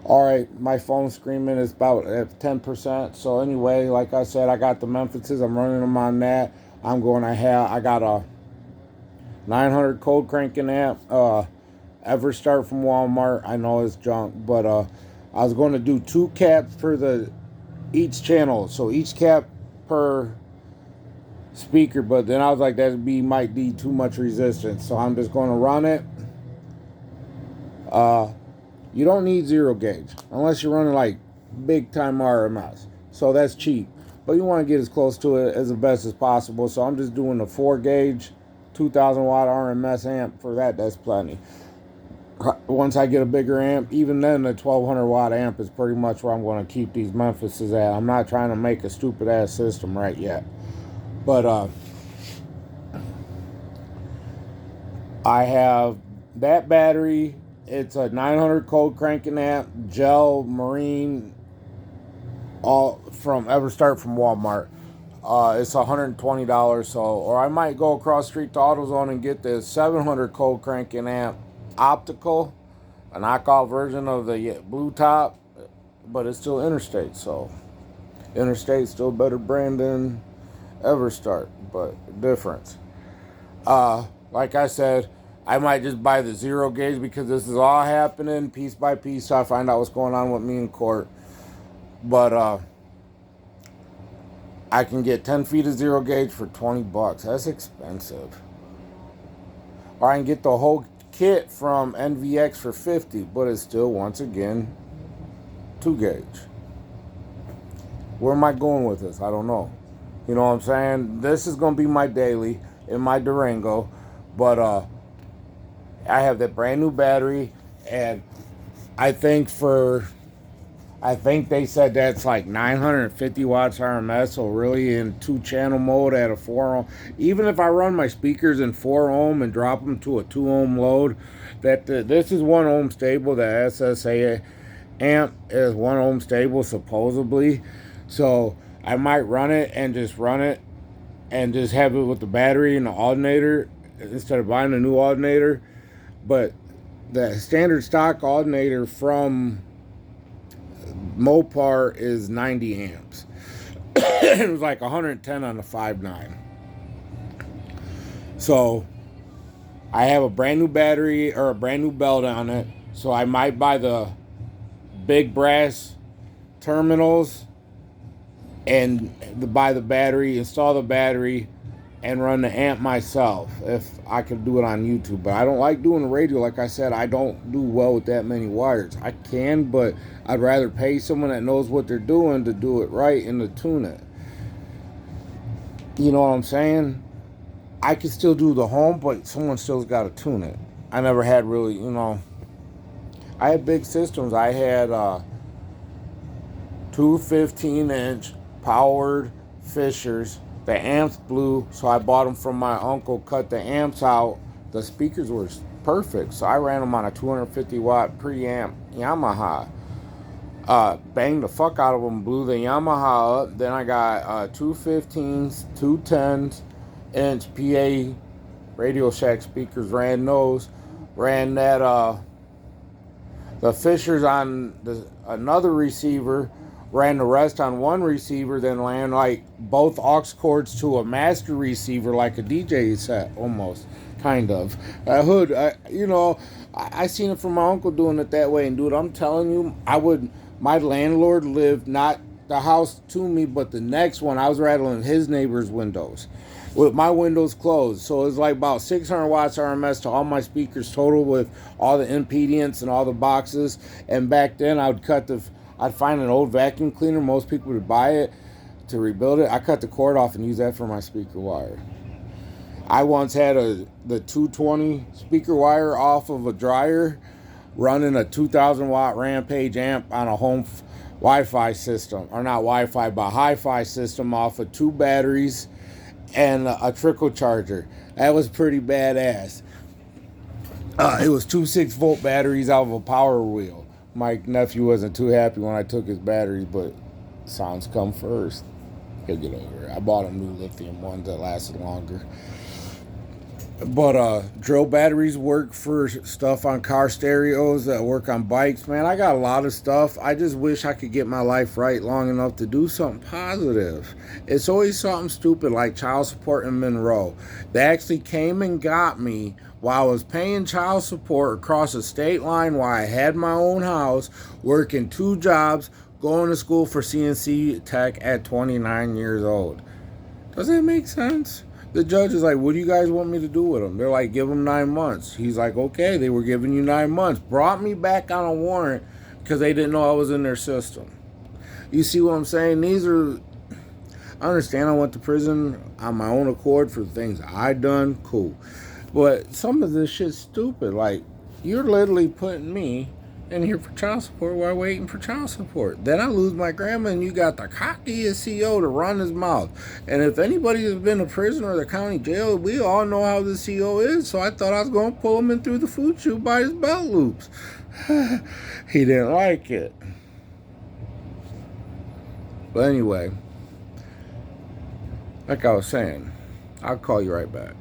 All right, my phone screaming is about at 10%. So anyway, like I said, I got the Memphises. I'm running them on that. I got a 900 cold cranking amp. Everstart from Walmart. I know it's junk, but I was going to do two caps for the each channel. So each cap per speaker, but then I was like, might be too much resistance. So I'm just going to run it. Uh, You don't need zero gauge unless you're running like big time RMS. So that's cheap. But you want to get as close to it as the best as possible. So I'm just doing the 4 gauge 2000 watt RMS amp. For that, that's plenty. Once I get a bigger amp, even then the 1200 watt amp is pretty much where I'm going to keep these Memphises at. I'm not trying to make a stupid ass system right yet. But I have that battery. It's a 900 cold cranking amp, gel marine, all from Everstart from Walmart. It's $120. So, or I might go across the street to AutoZone and get the 700 cold cranking amp optical, a knockoff version of the blue top, but it's still Interstate. So, Interstate still better brand than Everstart, but difference. Like I said, I might just buy the zero gauge because this is all happening piece by piece. So I find out what's going on with me in court. But I can get 10 feet of zero gauge for $20. That's expensive. Or I can get the whole kit from NVX for 50, but it's still, once again, 2 gauge. Where am I going with this? I don't know. You know what I'm saying? This is going to be my daily in my Durango. But I have that brand new battery, and I think they said that's like 950 watts RMS. So really, in 2 channel mode at a 4 ohm, even if I run my speakers in 4 ohm and drop them to a 2 ohm load, this is 1 ohm stable. The SSA amp is 1 ohm stable supposedly. So I might run it and just have it with the battery and the alternator instead of buying a new alternator. But the standard stock alternator from Mopar is 90 amps. It was like 110 on the 5.9. So I have a brand new battery or a brand new belt on it. So I might buy the big brass terminals and buy the battery, install the battery, and run the amp myself if I could do it on YouTube. But I don't like doing the radio. Like I said, I don't do well with that many wires. I can, but I'd rather pay someone that knows what they're doing to do it right and to tune it. You know what I'm saying? I can still do the home, but someone still's got to tune it. I never had really, I had big systems. I had two 15-inch powered Fishers. The amps blew, so I bought them from my uncle, cut the amps out. The speakers were perfect, so I ran them on a 250 watt preamp Yamaha. Banged the fuck out of them, blew the Yamaha up. Then I got two 15s, two 10-inch PA Radio Shack speakers, ran those. Ran that, the Fishers on another receiver, ran the rest on one receiver, then ran like both aux cords to a master receiver, like a DJ set almost, kind of. A hood, I seen it from my uncle doing it that way. And dude, I'm telling you, my landlord lived not the house to me, but the next one. I was rattling his neighbor's windows with my windows closed. So it was like about 600 watts RMS to all my speakers total with all the impedance and all the boxes. And back then I'd find an old vacuum cleaner. Most people would buy it to rebuild it. I cut the cord off and use that for my speaker wire. I once had the 220 speaker wire off of a dryer running a 2000 watt Rampage amp on a home Wi-Fi system. Or not Wi-Fi, but hi-fi system off of 2 batteries and a trickle charger. That was pretty badass. It was 2 6-volt batteries out of a power wheel. My nephew wasn't too happy when I took his batteries, but sounds come first. He'll get over it. I bought him new lithium ones that lasted longer. But drill batteries work for stuff on car stereos that work on bikes, man. I got a lot of stuff. I just wish I could get my life right long enough to do something positive. It's always something stupid like child support in Monroe. They actually came and got me while I was paying child support across the state line while I had my own house, working 2 jobs, going to school for CNC tech at 29 years old. Does that make sense? The judge is like, what do you guys want me to do with him? They're like, give him 9 months. He's like, okay, they were giving you 9 months. Brought me back on a warrant because they didn't know I was in their system. You see what I'm saying? I understand I went to prison on my own accord for the things I done. Cool. But some of this shit's stupid. Like, you're literally putting me in here for child support while waiting for child support. Then I lose my grandma, and you got the cockiest CO to run his mouth. And if anybody has been a prisoner or the county jail, we all know how the CO is. So I thought I was going to pull him in through the food chute by his belt loops. He didn't like it. But anyway, like I was saying, I'll call you right back.